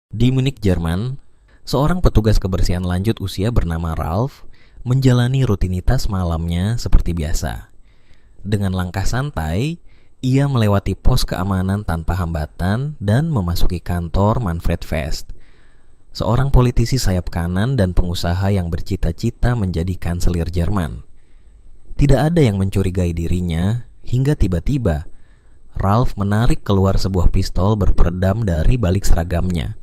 Di Munich, Jerman, seorang petugas kebersihan lanjut usia bernama Ralph menjalani rutinitas malamnya seperti biasa. Dengan langkah santai, ia melewati pos keamanan tanpa hambatan dan memasuki kantor Manfred Fest, seorang politisi sayap kanan dan pengusaha yang bercita-cita menjadi kanselir Jerman. Tidak ada yang mencurigai dirinya hingga tiba-tiba Ralph menarik keluar sebuah pistol berperedam dari balik seragamnya.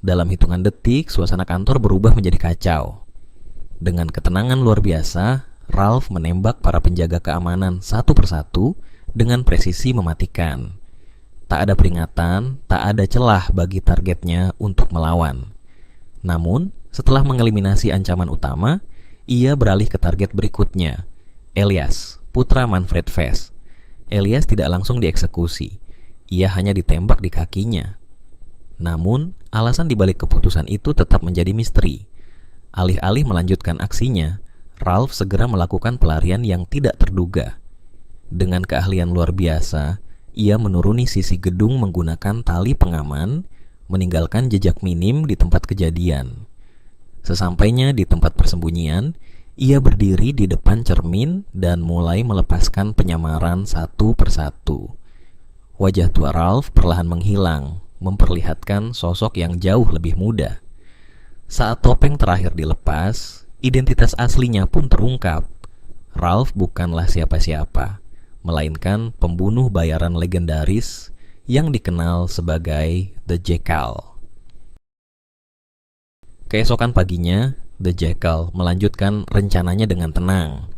Dalam hitungan detik, suasana kantor berubah menjadi kacau. Dengan ketenangan luar biasa, Ralph menembak para penjaga keamanan satu persatu dengan presisi mematikan. Tak ada peringatan, tak ada celah bagi targetnya untuk melawan. Namun, setelah mengeliminasi ancaman utama, ia beralih ke target berikutnya, Elias, putra Manfred Fest. Elias tidak langsung dieksekusi, ia hanya ditembak di kakinya. Namun, alasan dibalik keputusan itu tetap menjadi misteri. Alih-alih melanjutkan aksinya, Ralph segera melakukan pelarian yang tidak terduga. Dengan keahlian luar biasa, ia menuruni sisi gedung menggunakan tali pengaman, meninggalkan jejak minim di tempat kejadian. Sesampainya di tempat persembunyian, ia berdiri di depan cermin dan mulai melepaskan penyamaran satu persatu. Wajah tua Ralph perlahan menghilang, memperlihatkan sosok yang jauh lebih muda. Saat topeng terakhir dilepas, identitas aslinya pun terungkap. Ralph bukanlah siapa-siapa, melainkan pembunuh bayaran legendaris yang dikenal sebagai The Jackal. Keesokan paginya, The Jackal melanjutkan rencananya dengan tenang.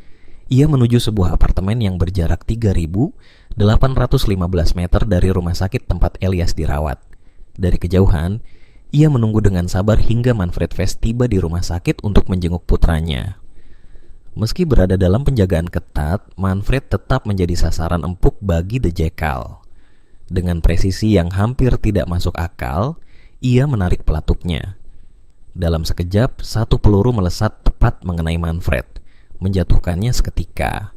Ia menuju sebuah apartemen yang berjarak 3.815 meter dari rumah sakit tempat Elias dirawat. Dari kejauhan, ia menunggu dengan sabar hingga Manfred Fest tiba di rumah sakit untuk menjenguk putranya. Meski berada dalam penjagaan ketat, Manfred tetap menjadi sasaran empuk bagi The Jackal. Dengan presisi yang hampir tidak masuk akal, ia menarik pelatuknya. Dalam sekejap, satu peluru melesat tepat mengenai Manfred, menjatuhkannya seketika.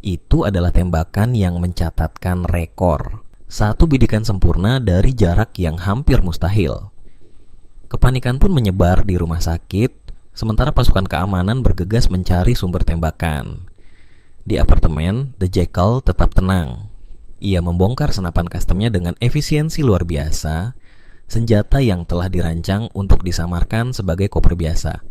Itu adalah tembakan yang mencatatkan rekor. Satu bidikan sempurna dari jarak yang hampir mustahil. Kepanikan pun menyebar di rumah sakit, sementara pasukan keamanan bergegas mencari sumber tembakan. Di apartemen, The Jackal tetap tenang. Ia membongkar senapan customnya dengan efisiensi luar biasa, senjata yang telah dirancang untuk disamarkan sebagai koper biasa.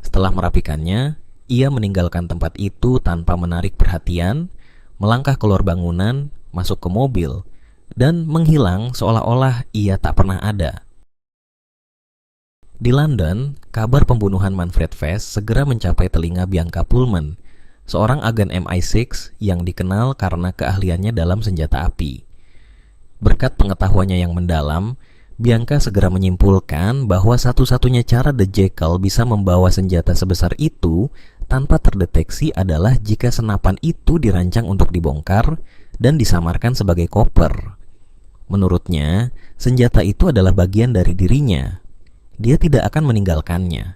Setelah merapikannya, ia meninggalkan tempat itu tanpa menarik perhatian, melangkah keluar bangunan, masuk ke mobil, dan menghilang seolah-olah ia tak pernah ada. Di London, kabar pembunuhan Manfred Fest segera mencapai telinga Bianca Pullman, seorang agen MI6 yang dikenal karena keahliannya dalam senjata api. Berkat pengetahuannya yang mendalam, Bianca segera menyimpulkan bahwa satu-satunya cara The Jackal bisa membawa senjata sebesar itu tanpa terdeteksi adalah jika senapan itu dirancang untuk dibongkar dan disamarkan sebagai koper. Menurutnya, senjata itu adalah bagian dari dirinya. Dia tidak akan meninggalkannya.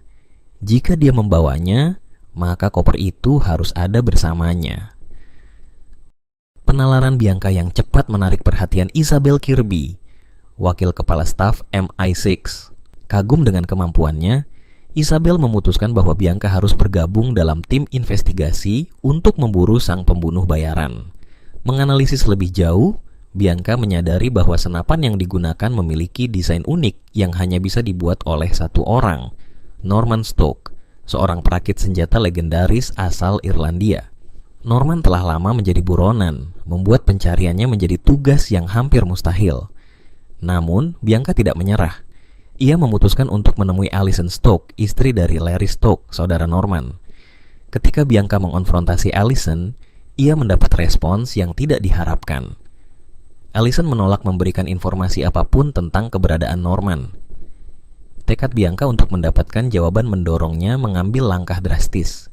Jika dia membawanya, maka koper itu harus ada bersamanya. Penalaran Bianca yang cepat menarik perhatian Isabel Kirby, wakil kepala staf MI6. Kagum dengan kemampuannya, Isabel memutuskan bahwa Bianca harus bergabung dalam tim investigasi untuk memburu sang pembunuh bayaran. Menganalisis lebih jauh, Bianca menyadari bahwa senapan yang digunakan memiliki desain unik yang hanya bisa dibuat oleh satu orang, Norman Stoke, seorang perakit senjata legendaris asal Irlandia. Norman telah lama menjadi buronan, membuat pencariannya menjadi tugas yang hampir mustahil. Namun, Bianca tidak menyerah. Ia memutuskan untuk menemui Alison Stoke, istri dari Larry Stoke, saudara Norman. Ketika Bianca mengonfrontasi Alison, ia mendapat respons yang tidak diharapkan. Alison menolak memberikan informasi apapun tentang keberadaan Norman. Tekad Bianca untuk mendapatkan jawaban mendorongnya mengambil langkah drastis.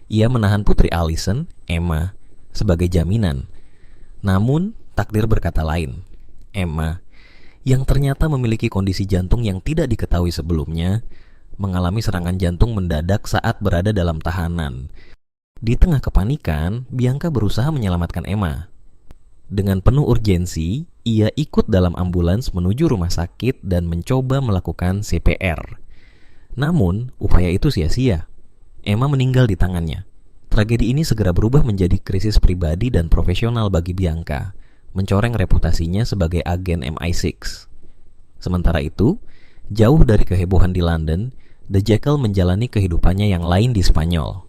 Ia menahan putri Alison, Emma, sebagai jaminan. Namun, takdir berkata lain. Emma, yang ternyata memiliki kondisi jantung yang tidak diketahui sebelumnya, mengalami serangan jantung mendadak saat berada dalam tahanan. Di tengah kepanikan, Bianca berusaha menyelamatkan Emma. Dengan penuh urgensi, ia ikut dalam ambulans menuju rumah sakit dan mencoba melakukan CPR. Namun, upaya itu sia-sia. Emma meninggal di tangannya. Tragedi ini segera berubah menjadi krisis pribadi dan profesional bagi Bianca, mencoreng reputasinya sebagai agen MI6. Sementara itu, jauh dari kehebohan di London, The Jackal menjalani kehidupannya yang lain di Spanyol.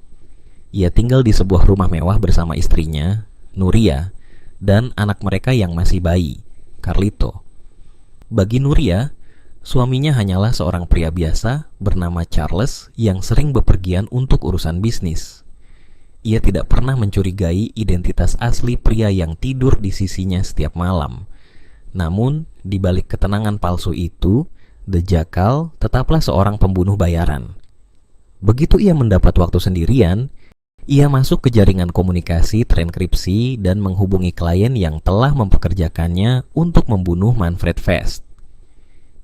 Ia tinggal di sebuah rumah mewah bersama istrinya, Nuria, dan anak mereka yang masih bayi, Carlito. Bagi Nuria, suaminya hanyalah seorang pria biasa bernama Charles yang sering bepergian untuk urusan bisnis. Ia tidak pernah mencurigai identitas asli pria yang tidur di sisinya setiap malam. Namun, di balik ketenangan palsu itu, The Jackal tetaplah seorang pembunuh bayaran. Begitu ia mendapat waktu sendirian, ia masuk ke jaringan komunikasi terenkripsi dan menghubungi klien yang telah mempekerjakannya untuk membunuh Manfred Fest.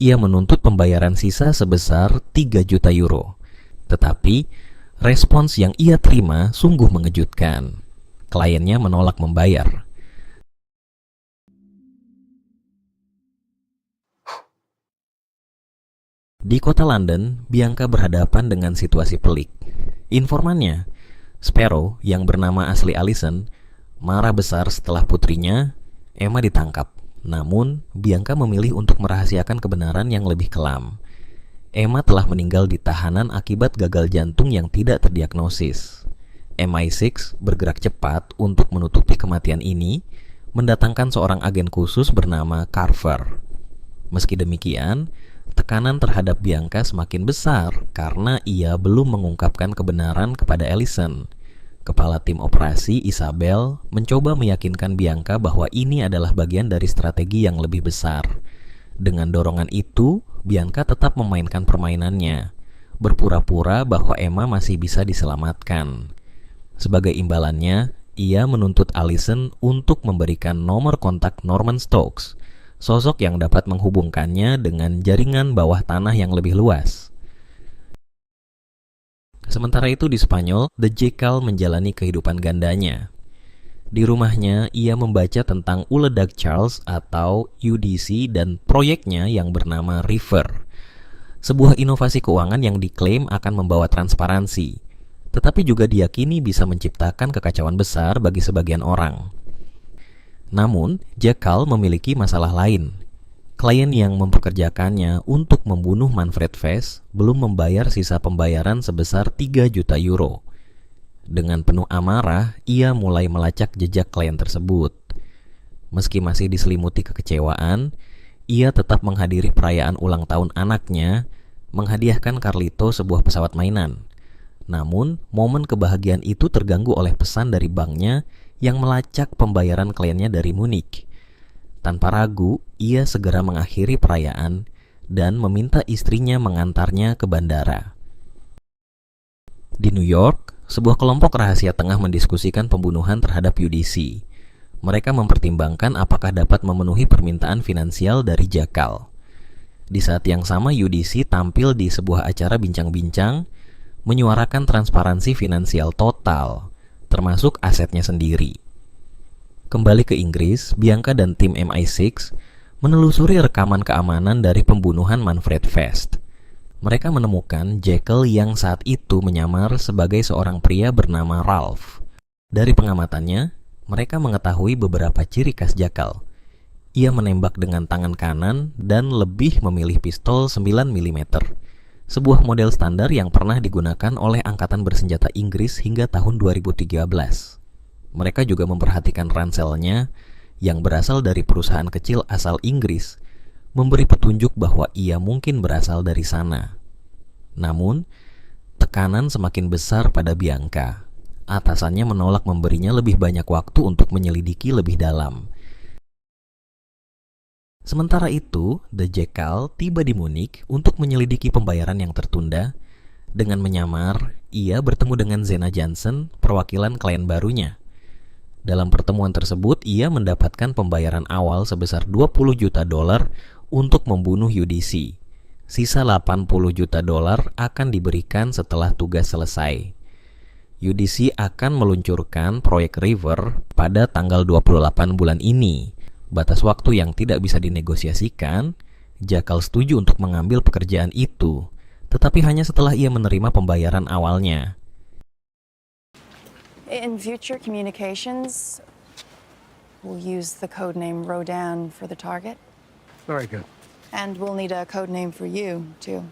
Ia menuntut pembayaran sisa sebesar 3 juta euro. Tetapi, respons yang ia terima sungguh mengejutkan. Kliennya menolak membayar. Di kota London, Bianca berhadapan dengan situasi pelik. Informannya, Sparrow yang bernama asli Allison, marah besar setelah putrinya, Emma, ditangkap. Namun, Bianca memilih untuk merahasiakan kebenaran yang lebih kelam. Emma telah meninggal di tahanan akibat gagal jantung yang tidak terdiagnosis. MI6 bergerak cepat untuk menutupi kematian ini, mendatangkan seorang agen khusus bernama Carver. Meski demikian, tekanan terhadap Bianca semakin besar karena ia belum mengungkapkan kebenaran kepada Allison. Kepala tim operasi Isabel mencoba meyakinkan Bianca bahwa ini adalah bagian dari strategi yang lebih besar. Dengan dorongan itu, Bianca tetap memainkan permainannya, berpura-pura bahwa Emma masih bisa diselamatkan. Sebagai imbalannya, ia menuntut Allison untuk memberikan nomor kontak Norman Stokes, sosok yang dapat menghubungkannya dengan jaringan bawah tanah yang lebih luas. Sementara itu di Spanyol, The Jackal menjalani kehidupan gandanya. Di rumahnya, ia membaca tentang Uledag Charles atau UDC dan proyeknya yang bernama River, sebuah inovasi keuangan yang diklaim akan membawa transparansi, tetapi juga diyakini bisa menciptakan kekacauan besar bagi sebagian orang. Namun, Jackal memiliki masalah lain. Klien yang mempekerjakannya untuk membunuh Manfred Fest belum membayar sisa pembayaran sebesar 3 juta euro. Dengan penuh amarah, ia mulai melacak jejak klien tersebut. Meski masih diselimuti kekecewaan, ia tetap menghadiri perayaan ulang tahun anaknya, menghadiahkan Carlito sebuah pesawat mainan. Namun, momen kebahagiaan itu terganggu oleh pesan dari banknya yang melacak pembayaran kliennya dari Munich. Tanpa ragu, ia segera mengakhiri perayaan dan meminta istrinya mengantarnya ke bandara. Di New York, sebuah kelompok rahasia tengah mendiskusikan pembunuhan terhadap UDC. Mereka mempertimbangkan apakah dapat memenuhi permintaan finansial dari Jackal. Di saat yang sama, UDC tampil di sebuah acara bincang-bincang, menyuarakan transparansi finansial total, termasuk asetnya sendiri. Kembali ke Inggris, Bianca dan tim MI6 menelusuri rekaman keamanan dari pembunuhan Manfred Fest. Mereka menemukan Jackal yang saat itu menyamar sebagai seorang pria bernama Ralph. Dari pengamatannya, mereka mengetahui beberapa ciri khas Jackal. Ia menembak dengan tangan kanan dan lebih memilih pistol 9 mm. Sebuah model standar yang pernah digunakan oleh Angkatan Bersenjata Inggris hingga tahun 2013. Mereka juga memperhatikan ranselnya yang berasal dari perusahaan kecil asal Inggris, memberi petunjuk bahwa ia mungkin berasal dari sana. Namun, tekanan semakin besar pada Bianca. Atasannya menolak memberinya lebih banyak waktu untuk menyelidiki lebih dalam. Sementara itu, The Jackal tiba di Munich untuk menyelidiki pembayaran yang tertunda. Dengan menyamar, ia bertemu dengan Zena Jansen, perwakilan klien barunya. Dalam pertemuan tersebut, ia mendapatkan pembayaran awal sebesar 20 juta dolar untuk membunuh UDC. Sisa 80 juta dolar akan diberikan setelah tugas selesai. UDC akan meluncurkan proyek River pada tanggal 28 bulan ini. Batas waktu yang tidak bisa dinegosiasikan, Jackal setuju untuk mengambil pekerjaan itu, tetapi hanya setelah ia menerima pembayaran awalnya. In future communications, we'll use the code name Rodan for the target. Very good. And we'll need a code name for you, too.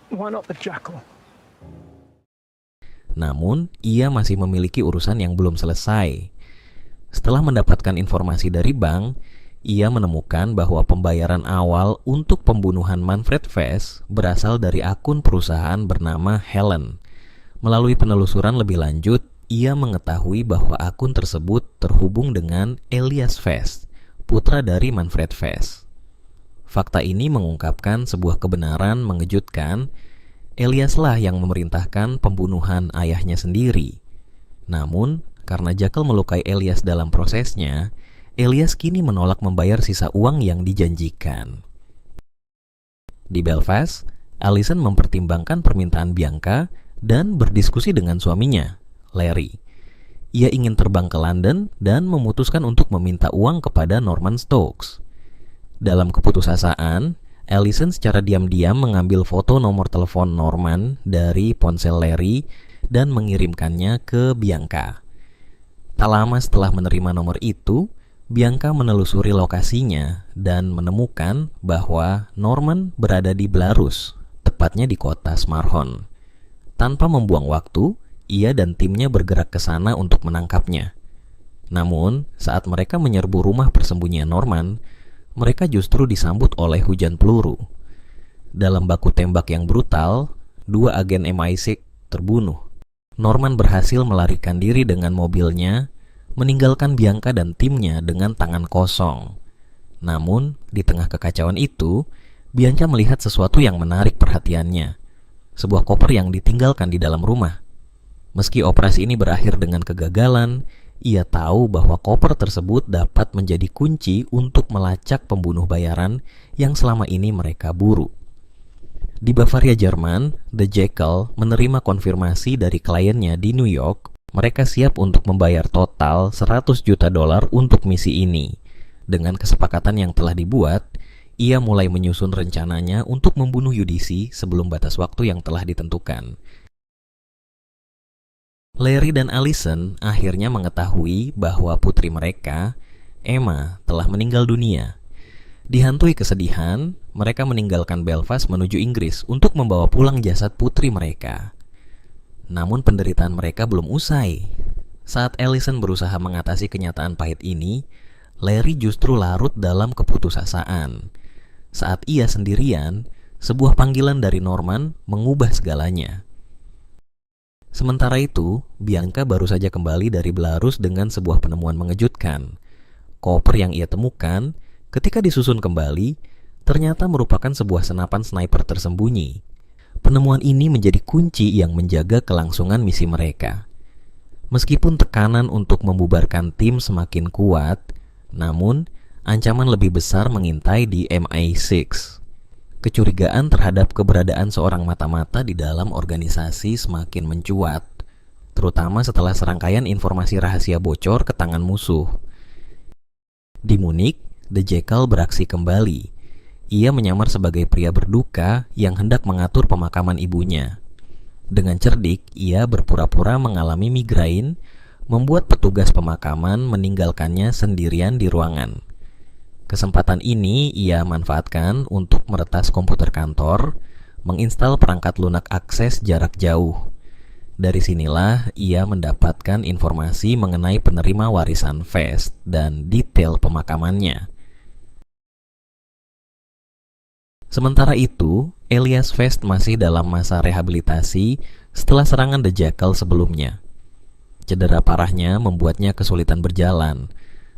Why not the Jackal? Namun, ia masih memiliki urusan yang belum selesai. Setelah mendapatkan informasi dari bank, ia menemukan bahwa pembayaran awal untuk pembunuhan Manfred Vess berasal dari akun perusahaan bernama Helen. Melalui penelusuran lebih lanjut, ia mengetahui bahwa akun tersebut terhubung dengan Elias Vess, putra dari Manfred Vess. Fakta ini mengungkapkan sebuah kebenaran mengejutkan. Eliaslah yang memerintahkan pembunuhan ayahnya sendiri. Namun, karena Jackal melukai Elias dalam prosesnya, Elias kini menolak membayar sisa uang yang dijanjikan. Di Belfast, Alison mempertimbangkan permintaan Bianca dan berdiskusi dengan suaminya, Larry. Ia ingin terbang ke London dan memutuskan untuk meminta uang kepada Norman Stokes. Dalam keputusasaan, Alison secara diam-diam mengambil foto nomor telepon Norman dari ponsel Larry dan mengirimkannya ke Bianca. Tak lama setelah menerima nomor itu, Bianca menelusuri lokasinya dan menemukan bahwa Norman berada di Belarus, tepatnya di kota Smarhon. Tanpa membuang waktu, ia dan timnya bergerak ke sana untuk menangkapnya. Namun, saat mereka menyerbu rumah persembunyian Norman, mereka justru disambut oleh hujan peluru. Dalam baku tembak yang brutal, 2 agen MI6 terbunuh. Norman berhasil melarikan diri dengan mobilnya, meninggalkan Bianca dan timnya dengan tangan kosong. Namun, di tengah kekacauan itu, Bianca melihat sesuatu yang menarik perhatiannya. Sebuah koper yang ditinggalkan di dalam rumah. Meski operasi ini berakhir dengan kegagalan, ia tahu bahwa koper tersebut dapat menjadi kunci untuk melacak pembunuh bayaran yang selama ini mereka buru. Di Bavaria, Jerman, The Jackal menerima konfirmasi dari kliennya di New York. Mereka siap untuk membayar total $100 juta untuk misi ini. Dengan kesepakatan yang telah dibuat, ia mulai menyusun rencananya untuk membunuh UDC sebelum batas waktu yang telah ditentukan. Larry dan Alison akhirnya mengetahui bahwa putri mereka, Emma, telah meninggal dunia. Dihantui kesedihan, mereka meninggalkan Belfast menuju Inggris untuk membawa pulang jasad putri mereka. Namun penderitaan mereka belum usai. Saat Alison berusaha mengatasi kenyataan pahit ini, Larry justru larut dalam keputusasaan. Saat ia sendirian, sebuah panggilan dari Norman mengubah segalanya. Sementara itu, Bianca baru saja kembali dari Belarus dengan sebuah penemuan mengejutkan. Koper yang ia temukan, ketika disusun kembali, ternyata merupakan sebuah senapan sniper tersembunyi. Penemuan ini menjadi kunci yang menjaga kelangsungan misi mereka. Meskipun tekanan untuk membubarkan tim semakin kuat, namun ancaman lebih besar mengintai di MI6. Kecurigaan terhadap keberadaan seorang mata-mata di dalam organisasi semakin mencuat, terutama setelah serangkaian informasi rahasia bocor ke tangan musuh. Di Munich, The Jackal beraksi kembali. Ia menyamar sebagai pria berduka yang hendak mengatur pemakaman ibunya. Dengan cerdik, ia berpura-pura mengalami migrain, membuat petugas pemakaman meninggalkannya sendirian di ruangan. Kesempatan ini ia manfaatkan untuk meretas komputer kantor, menginstal perangkat lunak akses jarak jauh. Dari sinilah ia mendapatkan informasi mengenai penerima warisan Vess dan detail pemakamannya. Sementara itu, Elias Vess masih dalam masa rehabilitasi setelah serangan The Jackal sebelumnya. Cedera parahnya membuatnya kesulitan berjalan.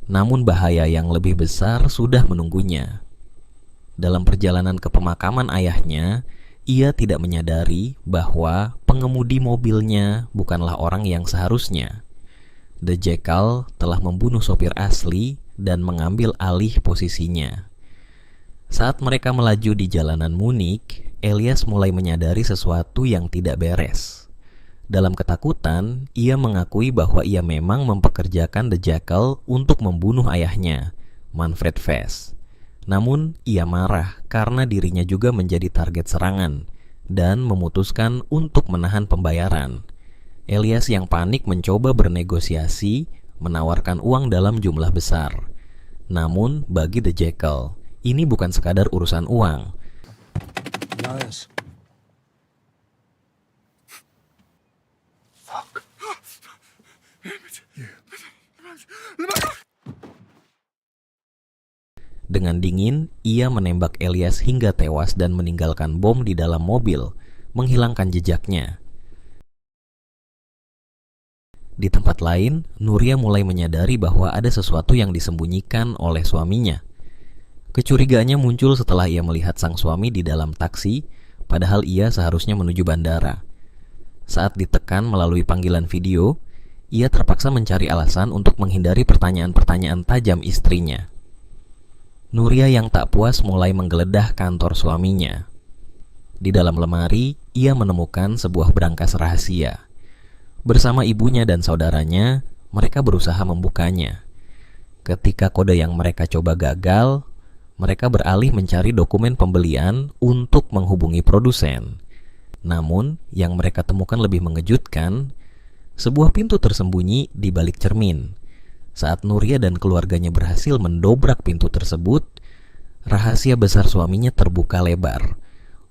Namun bahaya yang lebih besar sudah menunggunya. Dalam perjalanan ke pemakaman ayahnya, ia tidak menyadari bahwa pengemudi mobilnya bukanlah orang yang seharusnya. The Jackal telah membunuh sopir asli dan mengambil alih posisinya. Saat mereka melaju di jalanan Munich, Elias mulai menyadari sesuatu yang tidak beres. Dalam ketakutan, ia mengakui bahwa ia memang mempekerjakan The Jackal untuk membunuh ayahnya, Manfred Vess. Namun, ia marah karena dirinya juga menjadi target serangan dan memutuskan untuk menahan pembayaran. Elias yang panik mencoba bernegosiasi, menawarkan uang dalam jumlah besar. Namun, bagi The Jackal, ini bukan sekadar urusan uang. Nice. Fuck. Dengan dingin, ia menembak Elias hingga tewas dan meninggalkan bom di dalam mobil, menghilangkan jejaknya. Di tempat lain, Nuria mulai menyadari bahwa ada sesuatu yang disembunyikan oleh suaminya. Kecurigaannya muncul setelah ia melihat sang suami di dalam taksi, padahal ia seharusnya menuju bandara. Saat ditekan melalui panggilan video, ia terpaksa mencari alasan untuk menghindari pertanyaan-pertanyaan tajam istrinya. Nuria yang tak puas mulai menggeledah kantor suaminya. Di dalam lemari, ia menemukan sebuah berangkas rahasia. Bersama ibunya dan saudaranya, mereka berusaha membukanya. Ketika kode yang mereka coba gagal, mereka beralih mencari dokumen pembelian untuk menghubungi produsen. Namun, yang mereka temukan lebih mengejutkan, sebuah pintu tersembunyi di balik cermin. Saat Nuria dan keluarganya berhasil mendobrak pintu tersebut, rahasia besar suaminya terbuka lebar.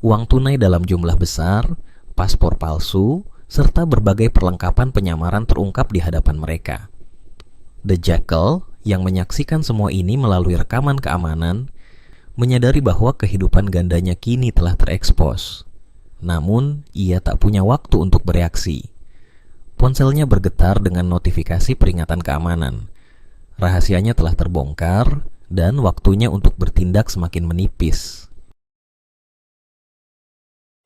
Uang tunai dalam jumlah besar, paspor palsu, serta berbagai perlengkapan penyamaran terungkap di hadapan mereka. The Jackal yang menyaksikan semua ini melalui rekaman keamanan menyadari bahwa kehidupan gandanya kini telah terekspos. Namun, ia tak punya waktu untuk bereaksi. Ponselnya bergetar dengan notifikasi peringatan keamanan. Rahasianya telah terbongkar dan waktunya untuk bertindak semakin menipis.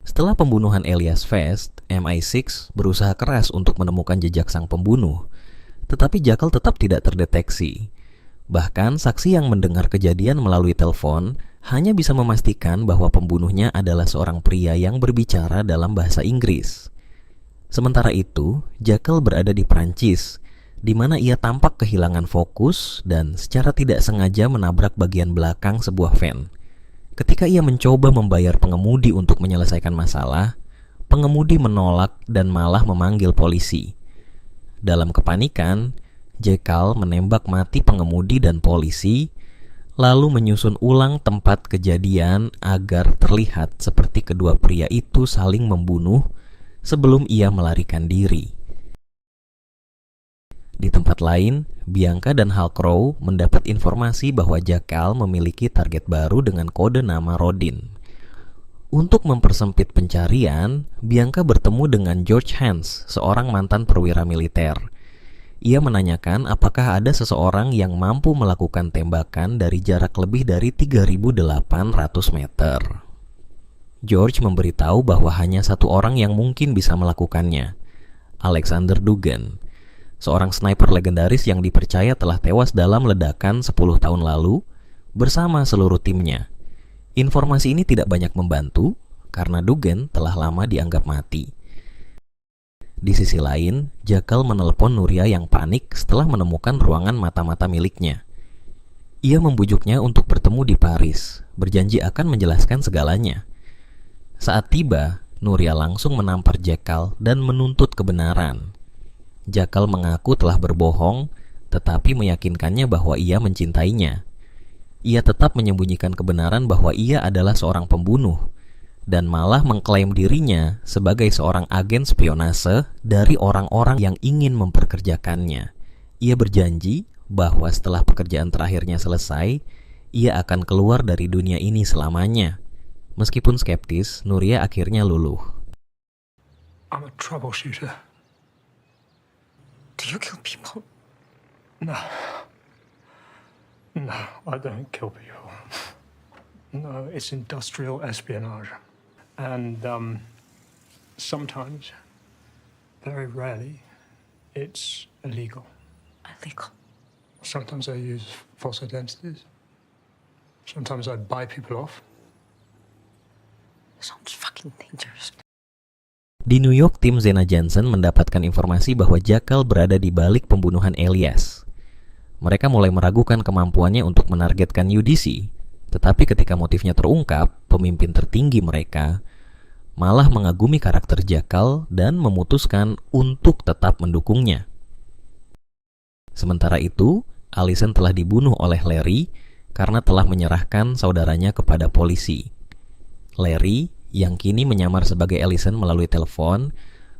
Setelah pembunuhan Elias Vess, MI6 berusaha keras untuk menemukan jejak sang pembunuh, tetapi Jackal tetap tidak terdeteksi. Bahkan saksi yang mendengar kejadian melalui telepon hanya bisa memastikan bahwa pembunuhnya adalah seorang pria yang berbicara dalam bahasa Inggris. Sementara itu, Jackal berada di Prancis, di mana ia tampak kehilangan fokus dan secara tidak sengaja menabrak bagian belakang sebuah van. Ketika ia mencoba membayar pengemudi untuk menyelesaikan masalah, pengemudi menolak dan malah memanggil polisi. Dalam kepanikan, Jackal menembak mati pengemudi dan polisi, lalu menyusun ulang tempat kejadian agar terlihat seperti kedua pria itu saling membunuh sebelum ia melarikan diri. Di tempat lain, Bianca dan Halcrow mendapat informasi bahwa Jackal memiliki target baru dengan kode nama Rodin. Untuk mempersempit pencarian, Bianca bertemu dengan George Hans, seorang mantan perwira militer. Ia menanyakan apakah ada seseorang yang mampu melakukan tembakan dari jarak lebih dari 3.800 meter. George memberitahu bahwa hanya satu orang yang mungkin bisa melakukannya, Alexander Duggan, seorang sniper legendaris yang dipercaya telah tewas dalam ledakan 10 tahun lalu bersama seluruh timnya. Informasi ini tidak banyak membantu karena Duggan telah lama dianggap mati. Di sisi lain, Jackal menelepon Nuria yang panik setelah menemukan ruangan mata-mata miliknya. Ia membujuknya untuk bertemu di Paris, berjanji akan menjelaskan segalanya. Saat tiba, Nuria langsung menampar Jackal dan menuntut kebenaran. Jackal mengaku telah berbohong, tetapi meyakinkannya bahwa ia mencintainya. Ia tetap menyembunyikan kebenaran bahwa ia adalah seorang pembunuh, dan malah mengklaim dirinya sebagai seorang agen spionase dari orang-orang yang ingin memperkerjakannya. Ia berjanji bahwa setelah pekerjaan terakhirnya selesai, ia akan keluar dari dunia ini selamanya. Meskipun skeptis, Nuria akhirnya luluh. I'm a troubleshooter. Do you kill people? No. No, I don't kill people. No, it's industrial espionage. And sometimes, very rarely, it's illegal. Illegal. Sometimes I use false identities. Sometimes I'd buy people off. Sounds fucking dangerous. Di New York, tim Zena Johnson mendapatkan informasi bahwa Jackal berada di balik pembunuhan Elias. Mereka mulai meragukan kemampuannya untuk menargetkan UDC, tetapi ketika motifnya terungkap, pemimpin tertinggi mereka malah mengagumi karakter Jackal dan memutuskan untuk tetap mendukungnya. Sementara itu, Allison telah dibunuh oleh Larry karena telah menyerahkan saudaranya kepada polisi. Larry, yang kini menyamar sebagai Allison melalui telepon,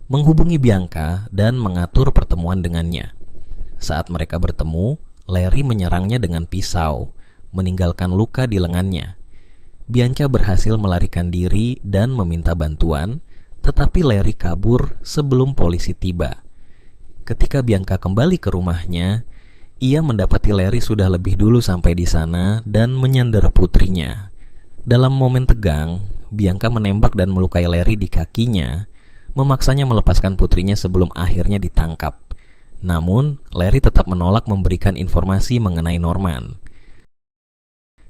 menghubungi Bianca dan mengatur pertemuan dengannya. Saat mereka bertemu, Larry menyerangnya dengan pisau, meninggalkan luka di lengannya. Bianca berhasil melarikan diri dan meminta bantuan, tetapi Larry kabur sebelum polisi tiba. Ketika Bianca kembali ke rumahnya, ia mendapati Larry sudah lebih dulu sampai di sana dan menyandera putrinya. Dalam momen tegang, Bianca menembak dan melukai Larry di kakinya, memaksanya melepaskan putrinya sebelum akhirnya ditangkap. Namun, Larry tetap menolak memberikan informasi mengenai Norman.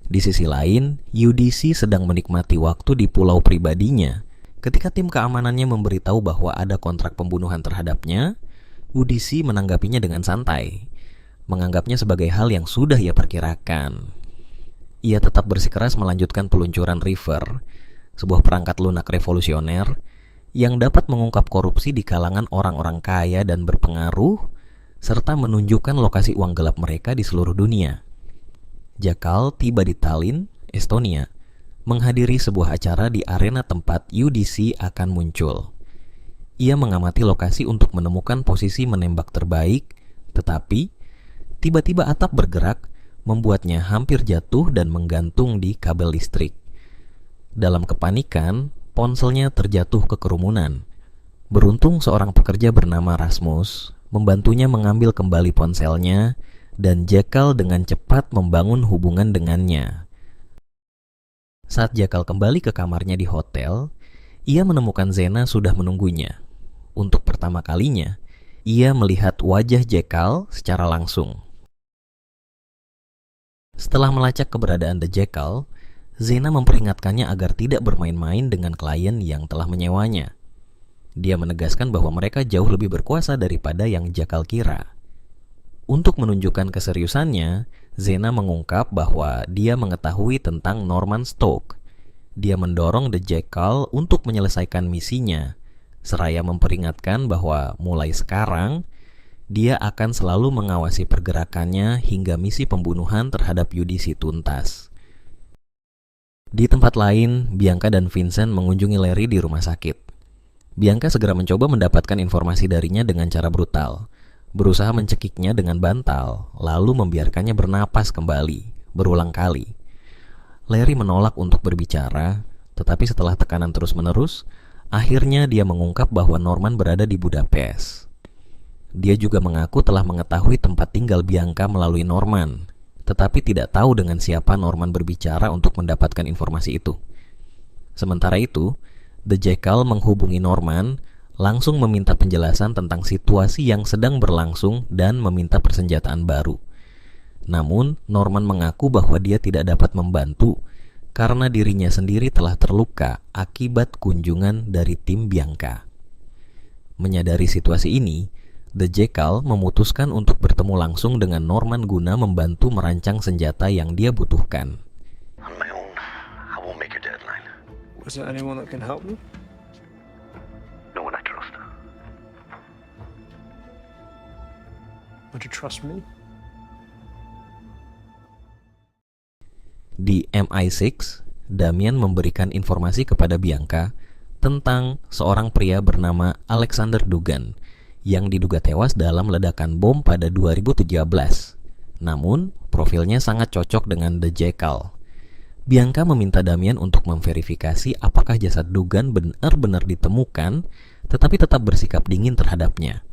Di sisi lain, UDC sedang menikmati waktu di pulau pribadinya. Ketika tim keamanannya memberitahu bahwa ada kontrak pembunuhan terhadapnya, UDC menanggapinya dengan santai, menganggapnya sebagai hal yang sudah ia perkirakan. Ia tetap bersikeras melanjutkan peluncuran Reaver, sebuah perangkat lunak revolusioner yang dapat mengungkap korupsi di kalangan orang-orang kaya dan berpengaruh, serta menunjukkan lokasi uang gelap mereka di seluruh dunia. Jackal tiba di Tallinn, Estonia, menghadiri sebuah acara di arena tempat UDC akan muncul. Ia mengamati lokasi untuk menemukan posisi menembak terbaik, tetapi tiba-tiba atap bergerak, membuatnya hampir jatuh dan menggantung di kabel listrik. Dalam kepanikan, ponselnya terjatuh ke kerumunan. Beruntung seorang pekerja bernama Rasmus membantunya mengambil kembali ponselnya, dan Jackal dengan cepat membangun hubungan dengannya. Saat Jackal kembali ke kamarnya di hotel, ia menemukan Zena sudah menunggunya. Untuk pertama kalinya, ia melihat wajah Jackal secara langsung. Setelah melacak keberadaan The Jackal, Zena memperingatkannya agar tidak bermain-main dengan klien yang telah menyewanya. Dia menegaskan bahwa mereka jauh lebih berkuasa daripada yang Jackal kira. Untuk menunjukkan keseriusannya, Zena mengungkap bahwa dia mengetahui tentang Norman Stoke. Dia mendorong The Jackal untuk menyelesaikan misinya, seraya memperingatkan bahwa mulai sekarang, dia akan selalu mengawasi pergerakannya hingga misi pembunuhan terhadap UDC tuntas. Di tempat lain, Bianca dan Vincent mengunjungi Larry di rumah sakit. Bianca segera mencoba mendapatkan informasi darinya dengan cara brutal, berusaha mencekiknya dengan bantal, lalu membiarkannya bernapas kembali, berulang kali. Larry menolak untuk berbicara, tetapi setelah tekanan terus-menerus, akhirnya dia mengungkap bahwa Norman berada di Budapest. Dia juga mengaku telah mengetahui tempat tinggal Bianca melalui Norman, tetapi tidak tahu dengan siapa Norman berbicara untuk mendapatkan informasi itu. Sementara itu, The Jackal menghubungi Norman, langsung meminta penjelasan tentang situasi yang sedang berlangsung dan meminta persenjataan baru. Namun, Norman mengaku bahwa dia tidak dapat membantu karena dirinya sendiri telah terluka akibat kunjungan dari tim Bianca. Menyadari situasi ini, The Jackal memutuskan untuk bertemu langsung dengan Norman guna membantu merancang senjata yang dia butuhkan. On my own, I won't make your deadline. Was there anyone that can help me? No one I trust. Would you trust me? Di MI6, Damian memberikan informasi kepada Bianca tentang seorang pria bernama Alexander Dugan yang diduga tewas dalam ledakan bom pada 2017. Namun, profilnya sangat cocok dengan The Jackal. Bianca meminta Damian untuk memverifikasi apakah jasad Dugan benar-benar ditemukan, tetapi tetap bersikap dingin terhadapnya.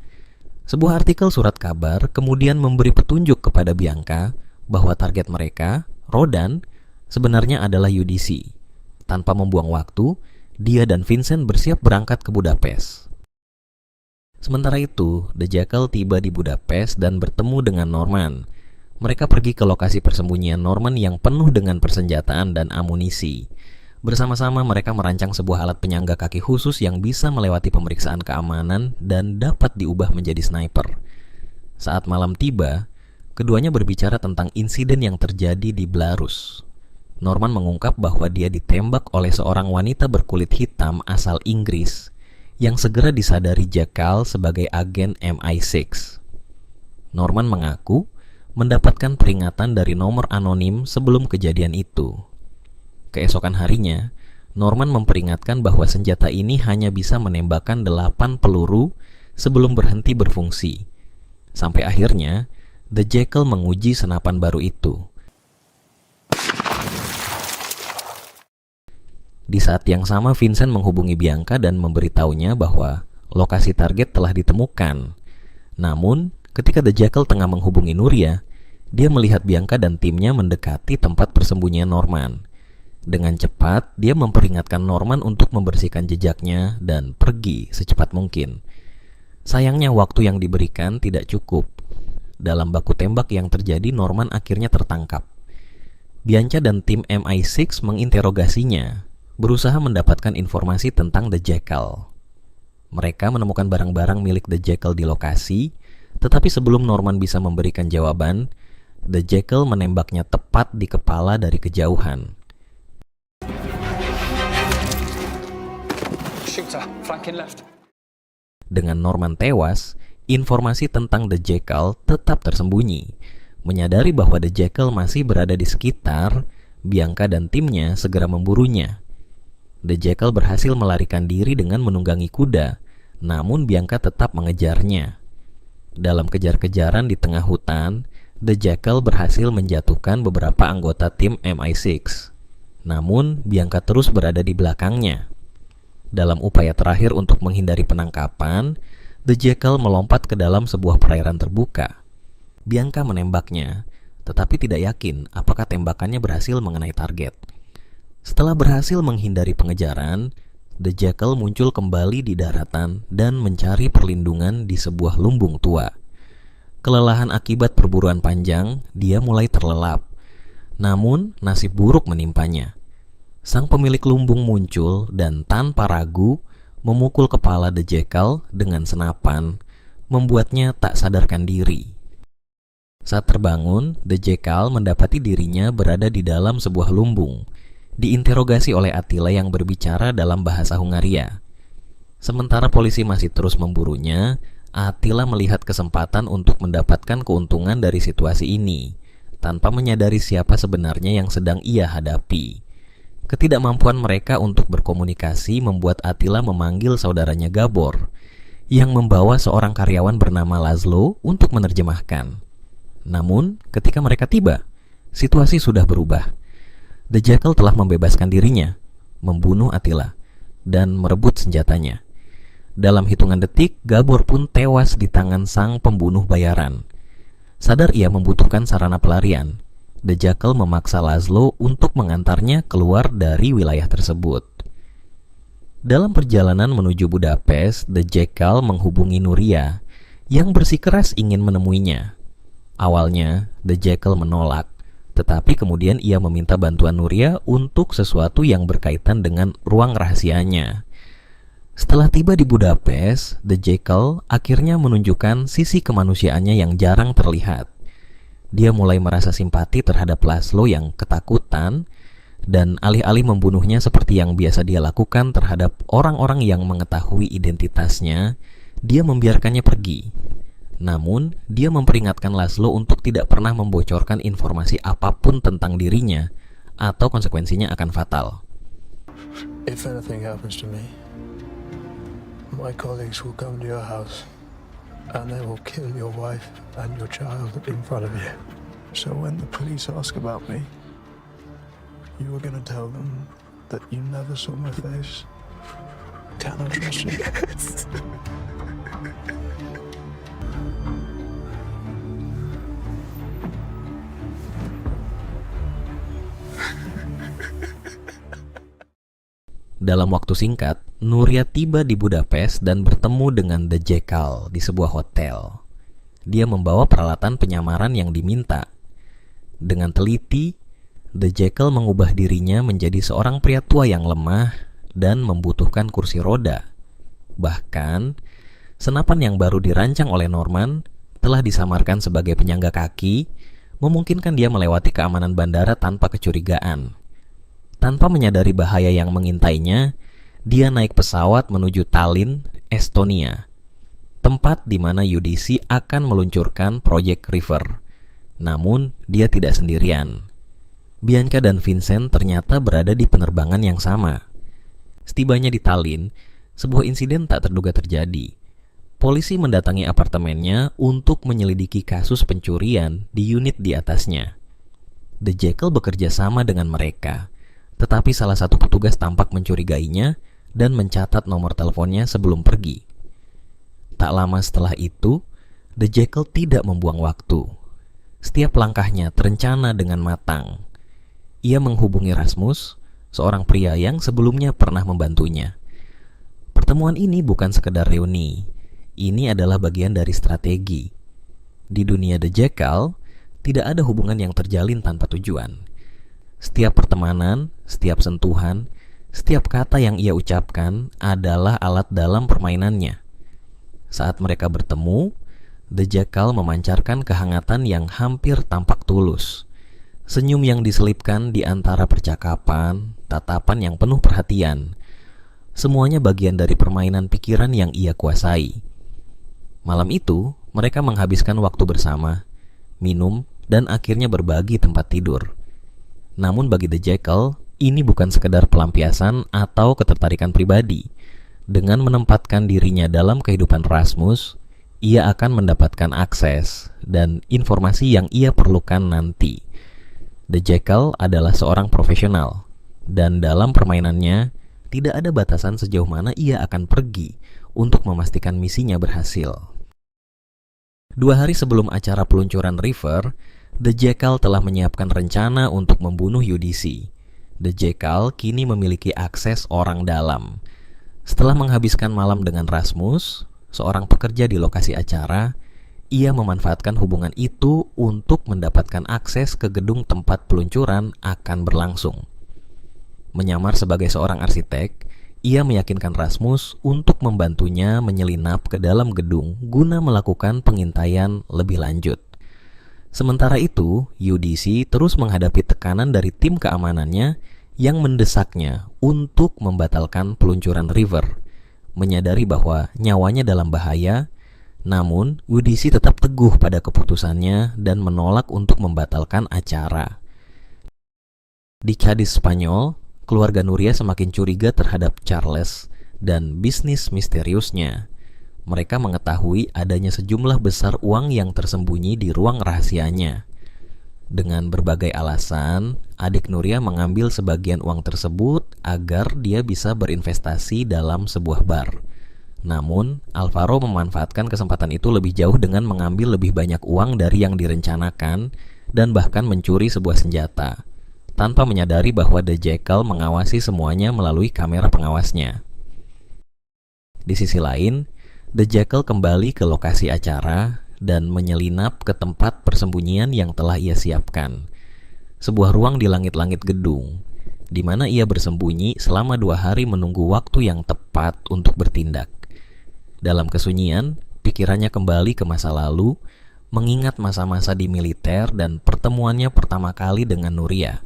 Sebuah artikel surat kabar kemudian memberi petunjuk kepada Bianca bahwa target mereka, Rodan, sebenarnya adalah UDC. Tanpa membuang waktu, dia dan Vincent bersiap berangkat ke Budapest. Sementara itu, The Jackal tiba di Budapest dan bertemu dengan Norman. Mereka pergi ke lokasi persembunyian Norman yang penuh dengan persenjataan dan amunisi. Bersama-sama mereka merancang sebuah alat penyangga kaki khusus yang bisa melewati pemeriksaan keamanan dan dapat diubah menjadi sniper. Saat malam tiba, keduanya berbicara tentang insiden yang terjadi di Belarus. Norman mengungkap bahwa dia ditembak oleh seorang wanita berkulit hitam asal Inggris yang segera disadari Jekyll sebagai agen MI6. Norman mengaku mendapatkan peringatan dari nomor anonim sebelum kejadian itu. Keesokan harinya, Norman memperingatkan bahwa senjata ini hanya bisa menembakkan 8 peluru sebelum berhenti berfungsi. Sampai akhirnya, The Jekyll menguji senapan baru itu. Di saat yang sama, Vincent menghubungi Bianca dan memberitahunya bahwa lokasi target telah ditemukan. Namun, ketika The Jekyll tengah menghubungi Nuria, dia melihat Bianca dan timnya mendekati tempat persembunyian Norman. Dengan cepat, dia memperingatkan Norman untuk membersihkan jejaknya dan pergi secepat mungkin. Sayangnya waktu yang diberikan tidak cukup. Dalam baku tembak yang terjadi, Norman akhirnya tertangkap. Bianca dan tim MI6 menginterogasinya, berusaha mendapatkan informasi tentang The Jekyll. Mereka menemukan barang-barang milik The Jekyll di lokasi, tetapi sebelum Norman bisa memberikan jawaban, The Jekyll menembaknya tepat di kepala dari kejauhan. Shooter, flanking left. Dengan Norman tewas, informasi tentang The Jekyll tetap tersembunyi. Menyadari bahwa The Jekyll masih berada di sekitar, Bianca dan timnya segera memburunya. The Jekyll berhasil melarikan diri dengan menunggangi kuda, namun Bianca tetap mengejarnya. Dalam kejar-kejaran di tengah hutan, The Jekyll berhasil menjatuhkan beberapa anggota tim MI6. Namun, Bianca terus berada di belakangnya. Dalam upaya terakhir untuk menghindari penangkapan, The Jekyll melompat ke dalam sebuah perairan terbuka. Bianca menembaknya, tetapi tidak yakin apakah tembakannya berhasil mengenai target. Setelah berhasil menghindari pengejaran, The Jekyll muncul kembali di daratan dan mencari perlindungan di sebuah lumbung tua. Kelelahan akibat perburuan panjang, dia mulai terlelap. Namun, nasib buruk menimpanya. Sang pemilik lumbung muncul dan tanpa ragu memukul kepala The Jekyll dengan senapan, membuatnya tak sadarkan diri. Saat terbangun, The Jekyll mendapati dirinya berada di dalam sebuah lumbung, diinterogasi oleh Attila yang berbicara dalam bahasa Hungaria. Sementara polisi masih terus memburunya, Attila melihat kesempatan untuk mendapatkan keuntungan dari situasi ini, tanpa menyadari siapa sebenarnya yang sedang ia hadapi. Ketidakmampuan mereka untuk berkomunikasi membuat Attila memanggil saudaranya Gabor, yang membawa seorang karyawan bernama Laszlo untuk menerjemahkan. Namun, ketika mereka tiba, situasi sudah berubah. The Jekyll telah membebaskan dirinya, membunuh Attila, dan merebut senjatanya. Dalam hitungan detik, Gabor pun tewas di tangan sang pembunuh bayaran. Sadar ia membutuhkan sarana pelarian, The Jekyll memaksa Laszlo untuk mengantarnya keluar dari wilayah tersebut. Dalam perjalanan menuju Budapest, The Jekyll menghubungi Nuria, yang bersikeras ingin menemuinya. Awalnya, The Jekyll menolak, tetapi kemudian ia meminta bantuan Nuria untuk sesuatu yang berkaitan dengan ruang rahasianya. Setelah tiba di Budapest, The Jekyll akhirnya menunjukkan sisi kemanusiaannya yang jarang terlihat. Dia mulai merasa simpati terhadap Laszlo yang ketakutan, dan alih-alih membunuhnya seperti yang biasa dia lakukan terhadap orang-orang yang mengetahui identitasnya, dia membiarkannya pergi. Namun, dia memperingatkan Laszlo untuk tidak pernah membocorkan informasi apapun tentang dirinya, atau konsekuensinya akan fatal. If anything happens to me, my colleagues will come to your house and they will kill your wife and your child in front of you. So when the police ask about me, you are going to tell them that you never saw my face. Can I trust you? Yes. Dalam waktu singkat, Nuria tiba di Budapest dan bertemu dengan The Jekyll di sebuah hotel. Dia membawa peralatan penyamaran yang diminta, Dengan teliti, The Jekyll mengubah dirinya menjadi seorang pria tua yang lemah dan membutuhkan kursi roda. Bahkan, senapan yang baru dirancang oleh Norman telah disamarkan sebagai penyangga kaki, memungkinkan dia melewati keamanan bandara tanpa kecurigaan. Tanpa menyadari bahaya yang mengintainya, dia naik pesawat menuju Tallinn, Estonia, tempat di mana UDC akan meluncurkan Project River. Namun, dia tidak sendirian. Bianca dan Vincent ternyata berada di penerbangan yang sama. Setibanya di Tallinn, sebuah insiden tak terduga terjadi. Polisi mendatangi apartemennya untuk menyelidiki kasus pencurian di unit di atasnya. The Jekyll bekerja sama dengan mereka, tetapi salah satu petugas tampak mencurigainya dan mencatat nomor teleponnya sebelum pergi. Tak lama setelah itu, The Jekyll tidak membuang waktu. Setiap langkahnya terencana dengan matang. Ia menghubungi Rasmus, seorang pria yang sebelumnya pernah membantunya. Pertemuan ini bukan sekedar reuni. Ini adalah bagian dari strategi. Di dunia The Jekyll, tidak ada hubungan yang terjalin tanpa tujuan. Setiap pertemanan, setiap sentuhan, setiap kata yang ia ucapkan adalah alat dalam permainannya. Saat mereka bertemu, The Jekyll memancarkan kehangatan yang hampir tampak tulus. Senyum yang diselipkan di antara percakapan, tatapan yang penuh perhatian. Semuanya bagian dari permainan pikiran yang ia kuasai. Malam itu, mereka menghabiskan waktu bersama, minum, dan akhirnya berbagi tempat tidur. Namun bagi The Jekyll, ini bukan sekedar pelampiasan atau ketertarikan pribadi. Dengan menempatkan dirinya dalam kehidupan Rasmus, ia akan mendapatkan akses dan informasi yang ia perlukan nanti. The Jekyll adalah seorang profesional, dan dalam permainannya tidak ada batasan sejauh mana ia akan pergi untuk memastikan misinya berhasil. 2 hari sebelum acara peluncuran River, The Jekyll telah menyiapkan rencana untuk membunuh UDC. The Jekyll kini memiliki akses orang dalam. Setelah menghabiskan malam dengan Rasmus, seorang pekerja di lokasi acara, ia memanfaatkan hubungan itu untuk mendapatkan akses ke gedung tempat peluncuran akan berlangsung. Menyamar sebagai seorang arsitek, ia meyakinkan Rasmus untuk membantunya menyelinap ke dalam gedung guna melakukan pengintaian lebih lanjut. Sementara itu, UDC terus menghadapi tekanan dari tim keamanannya yang mendesaknya untuk membatalkan peluncuran River. Menyadari bahwa nyawanya dalam bahaya, namun UDC tetap teguh pada keputusannya dan menolak untuk membatalkan acara. Di Cadiz, Spanyol, keluarga Nuria semakin curiga terhadap Charles dan bisnis misteriusnya. Mereka mengetahui adanya sejumlah besar uang yang tersembunyi di ruang rahasianya. Dengan berbagai alasan, adik Nuria mengambil sebagian uang tersebut agar dia bisa berinvestasi dalam sebuah bar. Namun, Alvaro memanfaatkan kesempatan itu lebih jauh dengan mengambil lebih banyak uang dari yang direncanakan dan bahkan mencuri sebuah senjata, tanpa menyadari bahwa The Jekyll mengawasi semuanya melalui kamera pengawasnya. Di sisi lain, The Jekyll kembali ke lokasi acara dan menyelinap ke tempat persembunyian yang telah ia siapkan. Sebuah ruang di langit-langit gedung, di mana ia bersembunyi selama 2 hari menunggu waktu yang tepat untuk bertindak. Dalam kesunyian, pikirannya kembali ke masa lalu, mengingat masa-masa di militer dan pertemuannya pertama kali dengan Nuria.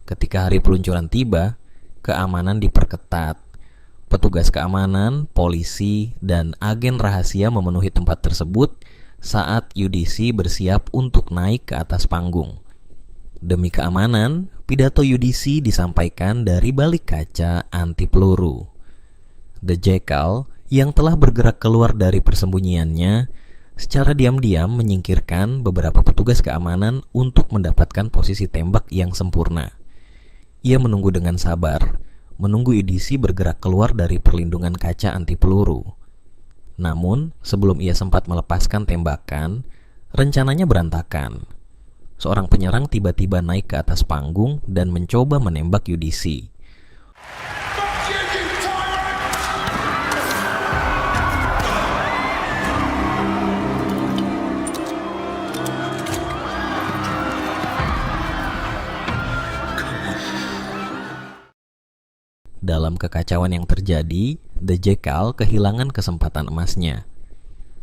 Ketika hari peluncuran tiba, keamanan diperketat. Petugas keamanan, polisi, dan agen rahasia memenuhi tempat tersebut saat UDC bersiap untuk naik ke atas panggung. Demi keamanan, pidato UDC disampaikan dari balik kaca anti peluru. The Jekyll yang telah bergerak keluar dari persembunyiannya secara diam-diam menyingkirkan beberapa petugas keamanan untuk mendapatkan posisi tembak yang sempurna. Ia menunggu dengan sabar, menunggu UDC bergerak keluar dari perlindungan kaca anti peluru. Namun, sebelum ia sempat melepaskan tembakan, rencananya berantakan. Seorang penyerang tiba-tiba naik ke atas panggung dan mencoba menembak UDC. Dalam kekacauan yang terjadi, The Jackal kehilangan kesempatan emasnya.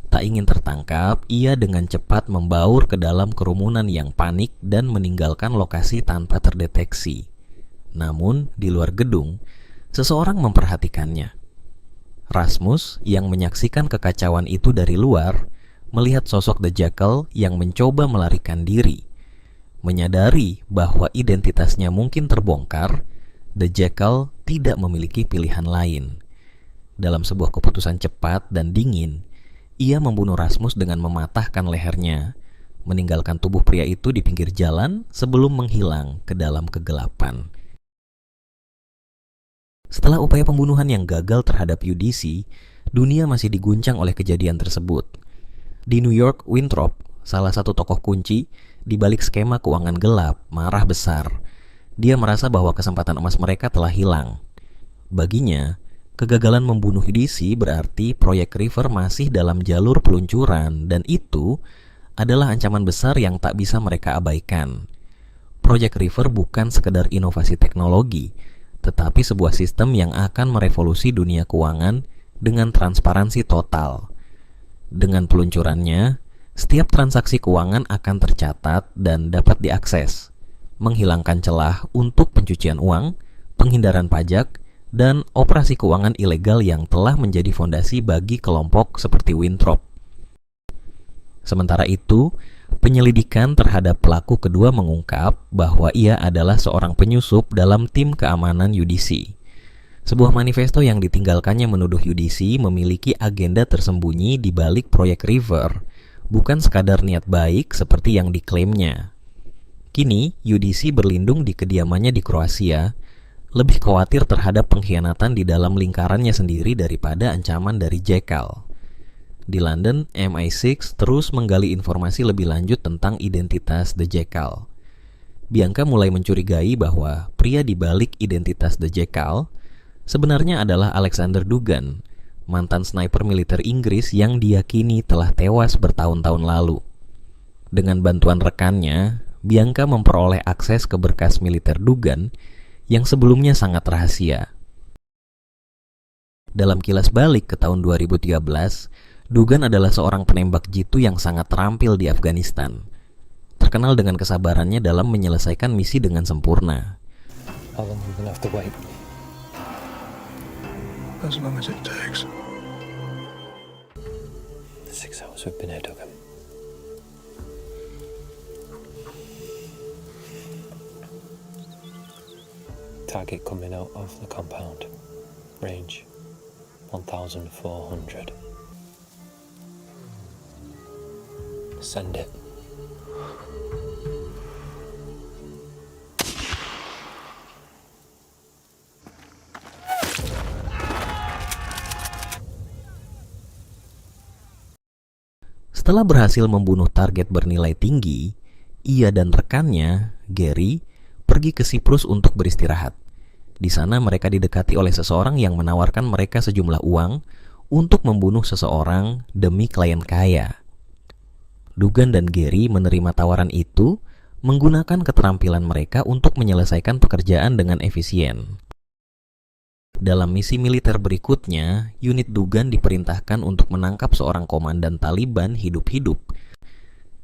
Tak ingin tertangkap, ia dengan cepat membaur ke dalam kerumunan yang panik dan meninggalkan lokasi tanpa terdeteksi. Namun, di luar gedung, seseorang memperhatikannya. Rasmus, yang menyaksikan kekacauan itu dari luar, melihat sosok The Jackal yang mencoba melarikan diri. Menyadari bahwa identitasnya mungkin terbongkar, The Jackal tidak memiliki pilihan lain. Dalam sebuah keputusan cepat dan dingin, ia membunuh Rasmus dengan mematahkan lehernya, meninggalkan tubuh pria itu di pinggir jalan sebelum menghilang ke dalam kegelapan. Setelah upaya pembunuhan yang gagal terhadap UDC, dunia masih diguncang oleh kejadian tersebut. Di New York, Winthrop, salah satu tokoh kunci di balik skema keuangan gelap, marah besar. Dia merasa bahwa kesempatan emas mereka telah hilang. Baginya, kegagalan membunuh UDC berarti proyek River masih dalam jalur peluncuran, dan itu adalah ancaman besar yang tak bisa mereka abaikan. Proyek River bukan sekedar inovasi teknologi, tetapi sebuah sistem yang akan merevolusi dunia keuangan dengan transparansi total. Dengan peluncurannya, setiap transaksi keuangan akan tercatat dan dapat diakses, menghilangkan celah untuk pencucian uang, penghindaran pajak, dan operasi keuangan ilegal yang telah menjadi fondasi bagi kelompok seperti Winthrop. Sementara itu, penyelidikan terhadap pelaku kedua mengungkap bahwa ia adalah seorang penyusup dalam tim keamanan UDC. Sebuah manifesto yang ditinggalkannya menuduh UDC memiliki agenda tersembunyi di balik proyek River, bukan sekadar niat baik seperti yang diklaimnya. Kini, UDC berlindung di kediamannya di Kroasia, lebih khawatir terhadap pengkhianatan di dalam lingkarannya sendiri daripada ancaman dari Jackal. Di London, MI6 terus menggali informasi lebih lanjut tentang identitas The Jackal. Bianca mulai mencurigai bahwa pria di balik identitas The Jackal sebenarnya adalah Alexander Duggan, mantan sniper militer Inggris yang diyakini telah tewas bertahun-tahun lalu. Dengan bantuan rekannya, Bianca memperoleh akses ke berkas militer Duggan yang sebelumnya sangat rahasia. Dalam kilas balik ke tahun 2013, Duggan adalah seorang penembak jitu yang sangat terampil di Afghanistan, terkenal dengan kesabarannya dalam menyelesaikan misi dengan sempurna. How long are we gonna have to wait? As long as it takes. 6 hours we've been here, Duggan. Target coming out of the compound. Range 1,400. Send it. Setelah berhasil membunuh target bernilai tinggi, ia dan rekannya, Gary, pergi ke Siprus untuk beristirahat. Di sana mereka didekati oleh seseorang yang menawarkan mereka sejumlah uang untuk membunuh seseorang demi klien kaya. Duggan dan Gary menerima tawaran itu menggunakan keterampilan mereka untuk menyelesaikan pekerjaan dengan efisien. Dalam misi militer berikutnya, unit Duggan diperintahkan untuk menangkap seorang komandan Taliban hidup-hidup.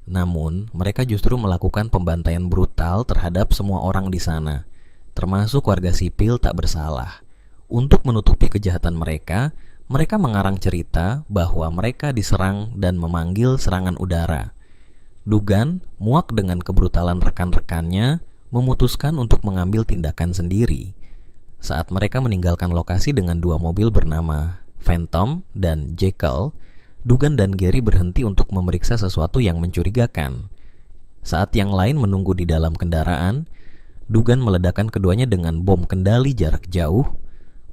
Namun, mereka justru melakukan pembantaian brutal terhadap semua orang di sana, termasuk warga sipil tak bersalah. Untuk menutupi kejahatan mereka, mereka mengarang cerita bahwa mereka diserang dan memanggil serangan udara. Duggan, muak dengan kebrutalan rekan-rekannya, memutuskan untuk mengambil tindakan sendiri. Saat mereka meninggalkan lokasi dengan dua mobil bernama Phantom dan Jackal, Duggan dan Gary berhenti untuk memeriksa sesuatu yang mencurigakan. Saat yang lain menunggu di dalam kendaraan, Duggan meledakkan keduanya dengan bom kendali jarak jauh,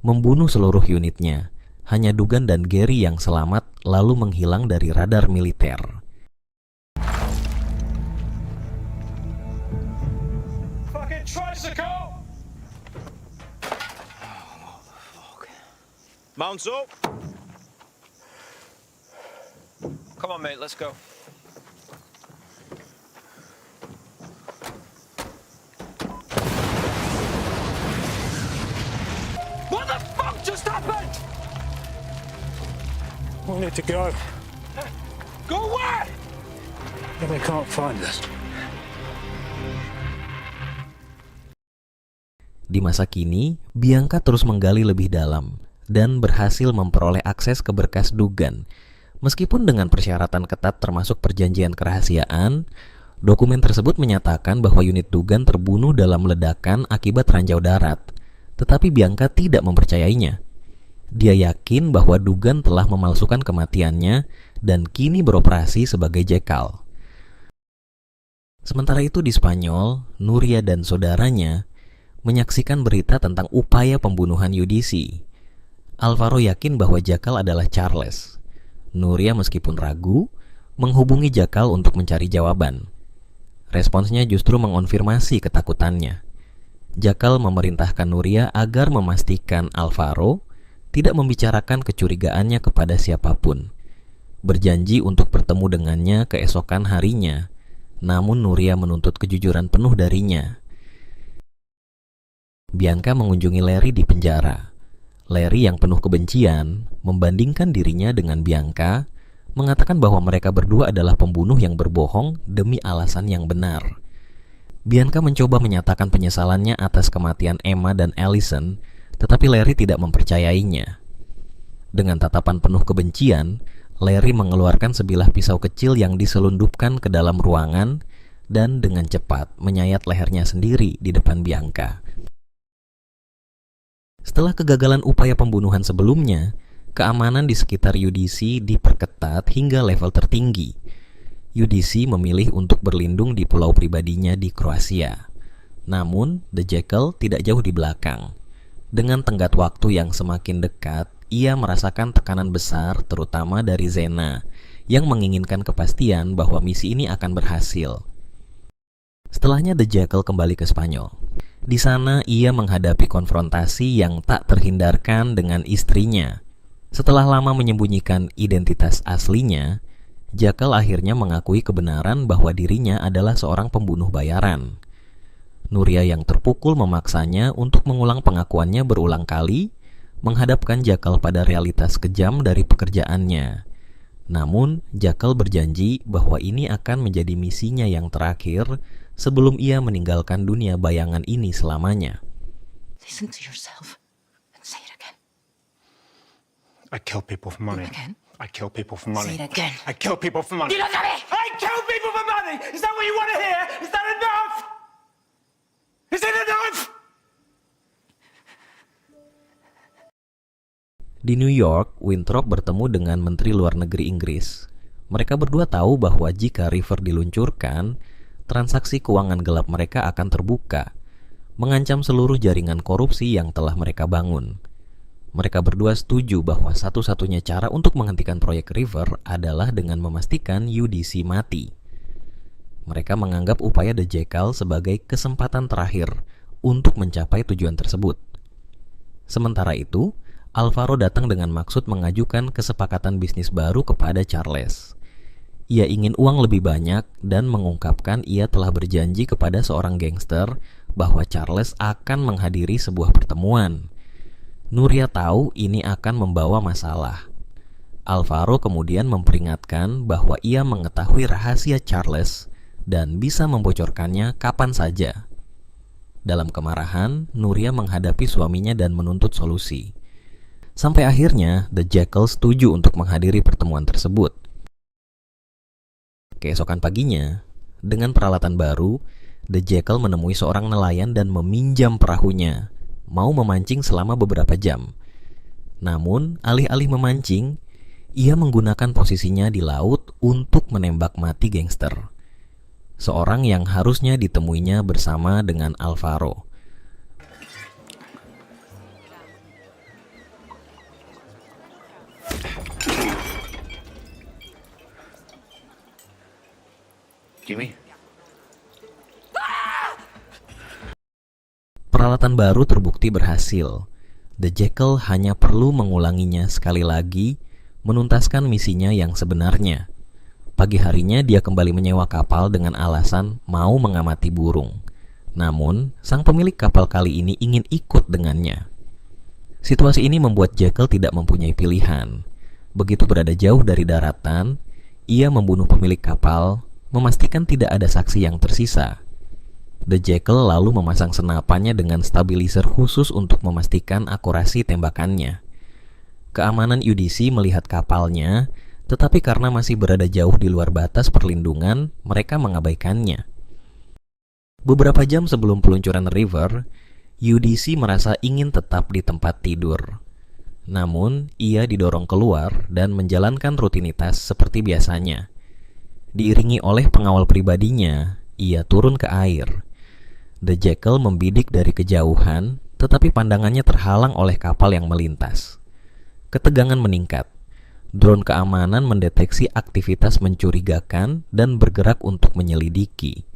membunuh seluruh unitnya. Hanya Duggan dan Gary yang selamat lalu menghilang dari radar militer. Fucking tricycle! Mounts up. Come on, mate, let's go. What just happened? We need to go. Go where? They can't find us. Di masa kini, Bianca terus menggali lebih dalam dan berhasil memperoleh akses ke berkas Dugan. Meskipun dengan persyaratan ketat termasuk perjanjian kerahasiaan, dokumen tersebut menyatakan bahwa unit Dugan terbunuh dalam ledakan akibat ranjau darat. Tetapi Bianca tidak mempercayainya. Dia yakin bahwa Dugan telah memalsukan kematiannya dan kini beroperasi sebagai Jackal. Sementara itu di Spanyol, Nuria dan saudaranya menyaksikan berita tentang upaya pembunuhan UDC. Alvaro yakin bahwa Jackal adalah Charles. Nuria meskipun ragu, menghubungi Jackal untuk mencari jawaban. Responsnya justru mengonfirmasi ketakutannya. Jackal memerintahkan Nuria agar memastikan Alvaro tidak membicarakan kecurigaannya kepada siapapun. Berjanji untuk bertemu dengannya keesokan harinya, namun Nuria menuntut kejujuran penuh darinya. Bianca mengunjungi Larry di penjara. Larry yang penuh kebencian membandingkan dirinya dengan Bianca, mengatakan bahwa mereka berdua adalah pembunuh yang berbohong demi alasan yang benar. Bianca mencoba menyatakan penyesalannya atas kematian Emma dan Allison, tetapi Larry tidak mempercayainya. Dengan tatapan penuh kebencian, Larry mengeluarkan sebilah pisau kecil yang diselundupkan ke dalam ruangan dan dengan cepat menyayat lehernya sendiri di depan Bianca. Setelah kegagalan upaya pembunuhan sebelumnya, keamanan di sekitar UDC diperketat hingga level tertinggi. UDC memilih untuk berlindung di pulau pribadinya di Kroasia. Namun, The Jackal tidak jauh di belakang. Dengan tenggat waktu yang semakin dekat, ia merasakan tekanan besar terutama dari Zena yang menginginkan kepastian bahwa misi ini akan berhasil. Setelahnya The Jackal kembali ke Spanyol. Di sana ia menghadapi konfrontasi yang tak terhindarkan dengan istrinya. Setelah lama menyembunyikan identitas aslinya, Jackal akhirnya mengakui kebenaran bahwa dirinya adalah seorang pembunuh bayaran. Nuria yang terpukul memaksanya untuk mengulang pengakuannya berulang kali, menghadapkan Jackal pada realitas kejam dari pekerjaannya. Namun, Jackal berjanji bahwa ini akan menjadi misinya yang terakhir sebelum ia meninggalkan dunia bayangan ini selamanya. Listen to yourself and say it again. I kill people for money. Again? I kill people for money. Say it again. I kill people for money. You don't know me! I kill people for money! Is that what you want to hear? Is that enough? Is it enough? Di New York, Winthrop bertemu dengan Menteri Luar Negeri Inggris. Mereka berdua tahu bahwa jika River diluncurkan, transaksi keuangan gelap mereka akan terbuka, mengancam seluruh jaringan korupsi yang telah mereka bangun. Mereka berdua setuju bahwa satu-satunya cara untuk menghentikan proyek River adalah dengan memastikan UDC mati. Mereka menganggap upaya The Jackal sebagai kesempatan terakhir untuk mencapai tujuan tersebut. Sementara itu, Alvaro datang dengan maksud mengajukan kesepakatan bisnis baru kepada Charles. Ia ingin uang lebih banyak dan mengungkapkan ia telah berjanji kepada seorang gangster bahwa Charles akan menghadiri sebuah pertemuan. Nuria tahu ini akan membawa masalah. Alvaro kemudian memperingatkan bahwa ia mengetahui rahasia Charles dan bisa membocorkannya kapan saja. Dalam kemarahan, Nuria menghadapi suaminya dan menuntut solusi. Sampai akhirnya, The Jackal setuju untuk menghadiri pertemuan tersebut. Keesokan paginya, dengan peralatan baru, The Jackal menemui seorang nelayan dan meminjam perahunya, mau memancing selama beberapa jam. Namun, alih-alih memancing, ia menggunakan posisinya di laut untuk menembak mati gangster. Seorang yang harusnya ditemuinya bersama dengan Alvaro. Jimmy? Peralatan baru terbukti berhasil. The Jackal hanya perlu mengulanginya sekali lagi, menuntaskan misinya yang sebenarnya. Pagi harinya dia kembali menyewa kapal dengan alasan mau mengamati burung. Namun, sang pemilik kapal kali ini ingin ikut dengannya. Situasi ini membuat Jekyll tidak mempunyai pilihan. Begitu berada jauh dari daratan, ia membunuh pemilik kapal, memastikan tidak ada saksi yang tersisa. The Jekyll lalu memasang senapannya dengan stabilizer khusus untuk memastikan akurasi tembakannya. Keamanan UDC melihat kapalnya, tetapi karena masih berada jauh di luar batas perlindungan, mereka mengabaikannya. Beberapa jam sebelum peluncuran River, UDC merasa ingin tetap di tempat tidur. Namun, ia didorong keluar dan menjalankan rutinitas seperti biasanya. Diiringi oleh pengawal pribadinya, ia turun ke air. The Jekyll membidik dari kejauhan, tetapi pandangannya terhalang oleh kapal yang melintas. Ketegangan meningkat. Drone keamanan mendeteksi aktivitas mencurigakan dan bergerak untuk menyelidiki.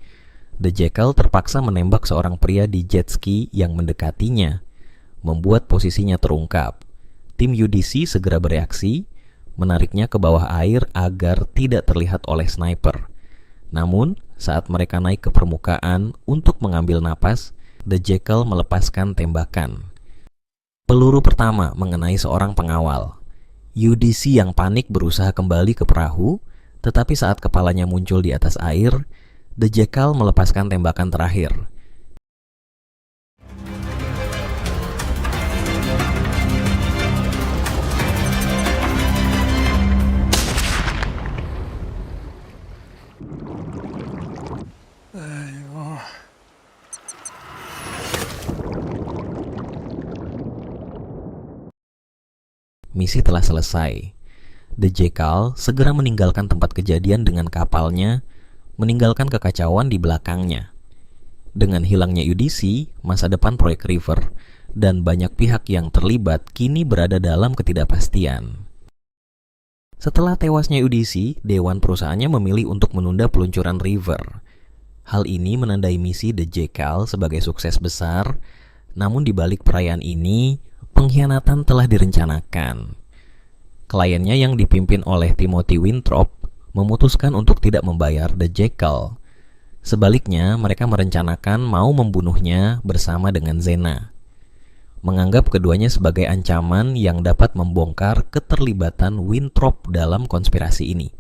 The Jekyll terpaksa menembak seorang pria di jet ski yang mendekatinya, membuat posisinya terungkap. Tim UDC segera bereaksi, menariknya ke bawah air agar tidak terlihat oleh sniper. Namun, saat mereka naik ke permukaan untuk mengambil napas, The Jekyll melepaskan tembakan. Peluru pertama mengenai seorang pengawal. UDC yang panik berusaha kembali ke perahu, tetapi saat kepalanya muncul di atas air, The Jekyll melepaskan tembakan terakhir. Misi telah selesai. The Jekyll segera meninggalkan tempat kejadian dengan kapalnya, meninggalkan kekacauan di belakangnya. Dengan hilangnya UDC, masa depan proyek River dan banyak pihak yang terlibat kini berada dalam ketidakpastian. Setelah tewasnya UDC, dewan perusahaannya memilih untuk menunda peluncuran River. Hal ini menandai misi The Jekyll sebagai sukses besar, namun di balik perayaan ini, pengkhianatan telah direncanakan. Kliennya yang dipimpin oleh Timothy Winthrop memutuskan untuk tidak membayar The Jekyll. Sebaliknya, mereka merencanakan mau membunuhnya bersama dengan Zena, menganggap keduanya sebagai ancaman yang dapat membongkar keterlibatan Winthrop dalam konspirasi ini.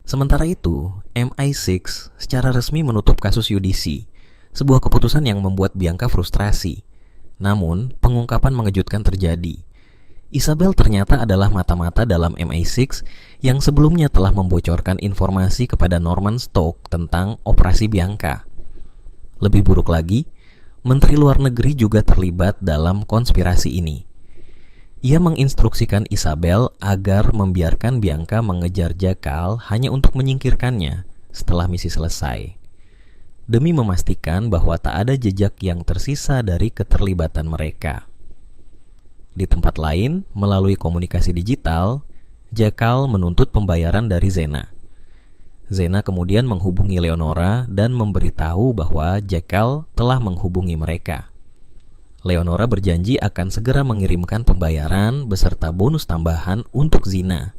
Sementara itu, MI6 secara resmi menutup kasus UDC, sebuah keputusan yang membuat Bianca frustrasi. Namun, pengungkapan mengejutkan terjadi. Isabel ternyata adalah mata-mata dalam MI6 yang sebelumnya telah membocorkan informasi kepada Norman Stokes tentang operasi Bianca. Lebih buruk lagi, Menteri Luar Negeri juga terlibat dalam konspirasi ini. Ia menginstruksikan Isabel agar membiarkan Bianca mengejar Jekyll hanya untuk menyingkirkannya setelah misi selesai, demi memastikan bahwa tak ada jejak yang tersisa dari keterlibatan mereka. Di tempat lain, melalui komunikasi digital, Jekyll menuntut pembayaran dari Zena. Zena kemudian menghubungi Leonora dan memberitahu bahwa Jekyll telah menghubungi mereka. Leonora berjanji akan segera mengirimkan pembayaran beserta bonus tambahan untuk Zena.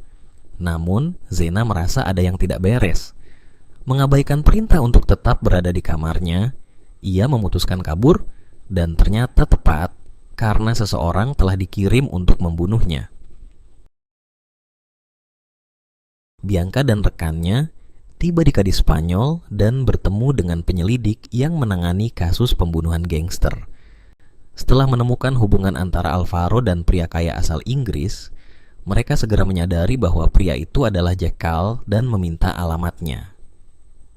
Namun, Zena merasa ada yang tidak beres. Mengabaikan perintah untuk tetap berada di kamarnya, ia memutuskan kabur dan ternyata tepat karena seseorang telah dikirim untuk membunuhnya. Bianca dan rekannya tiba di Cadiz Spanyol dan bertemu dengan penyelidik yang menangani kasus pembunuhan gangster. Setelah menemukan hubungan antara Alvaro dan pria kaya asal Inggris, mereka segera menyadari bahwa pria itu adalah Jekyll dan meminta alamatnya.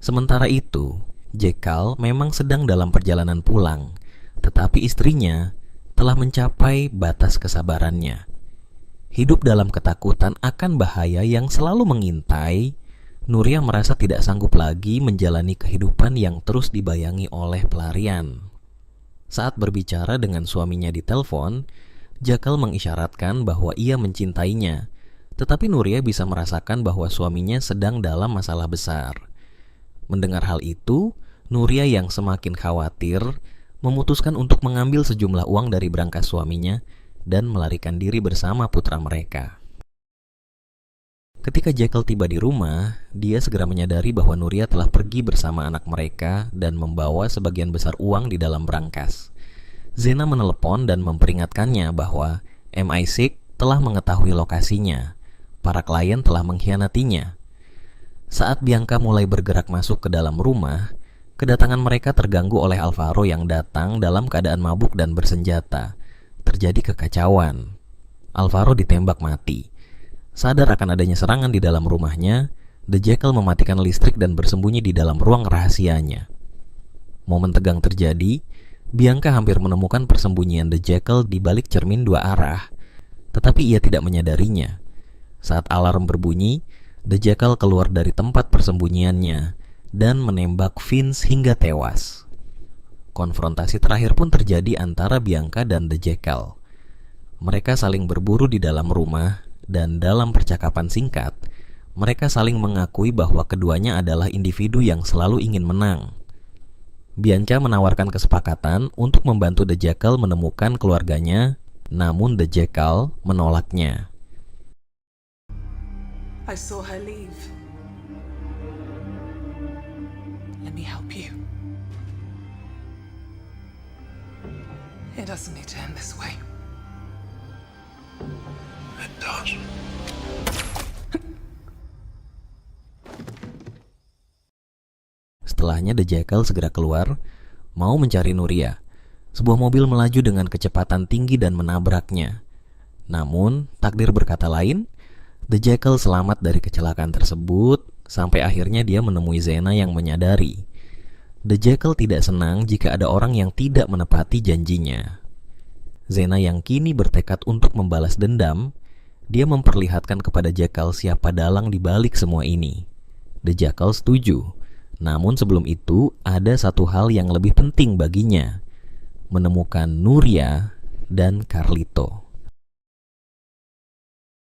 Sementara itu, Jekyll memang sedang dalam perjalanan pulang, tetapi istrinya telah mencapai batas kesabarannya. Hidup dalam ketakutan akan bahaya yang selalu mengintai, Nuria merasa tidak sanggup lagi menjalani kehidupan yang terus dibayangi oleh pelarian. Saat berbicara dengan suaminya di telepon, Jekyll mengisyaratkan bahwa ia mencintainya, tetapi Nuria bisa merasakan bahwa suaminya sedang dalam masalah besar. Mendengar hal itu, Nuria yang semakin khawatir memutuskan untuk mengambil sejumlah uang dari brankas suaminya dan melarikan diri bersama putra mereka. Ketika Jekyll tiba di rumah, dia segera menyadari bahwa Nuria telah pergi bersama anak mereka dan membawa sebagian besar uang di dalam brankas. Zena menelepon dan memperingatkannya bahwa MI6 telah mengetahui lokasinya. Para klien telah mengkhianatinya. Saat Bianca mulai bergerak masuk ke dalam rumah, kedatangan mereka terganggu oleh Alvaro yang datang dalam keadaan mabuk dan bersenjata. Terjadi kekacauan. Alvaro ditembak mati. Sadar akan adanya serangan di dalam rumahnya, The Jackal mematikan listrik dan bersembunyi di dalam ruang rahasianya. Momen tegang terjadi. Bianca hampir menemukan persembunyian The Jackal di balik cermin dua arah, tetapi ia tidak menyadarinya. Saat alarm berbunyi, The Jackal keluar dari tempat persembunyiannya dan menembak Vince hingga tewas. Konfrontasi terakhir pun terjadi antara Bianca dan The Jackal. Mereka saling berburu di dalam rumah, dan dalam percakapan singkat, mereka saling mengakui bahwa keduanya adalah individu yang selalu ingin menang. Bianca menawarkan kesepakatan untuk membantu The Jackal menemukan keluarganya, namun The Jackal menolaknya. I saw her leave. Let me help you. It doesn't need to end this way. It does. Setelahnya The Jackal segera keluar, mau mencari Nuria. Sebuah mobil melaju dengan kecepatan tinggi dan menabraknya. Namun, takdir berkata lain. The Jackal selamat dari kecelakaan tersebut, sampai akhirnya dia menemui Zena yang menyadari. The Jackal tidak senang jika ada orang yang tidak menepati janjinya. Zena yang kini bertekad untuk membalas dendam, dia memperlihatkan kepada Jackal siapa dalang di balik semua ini. The Jackal setuju. Namun sebelum itu, ada satu hal yang lebih penting baginya: menemukan Nuria dan Carlito.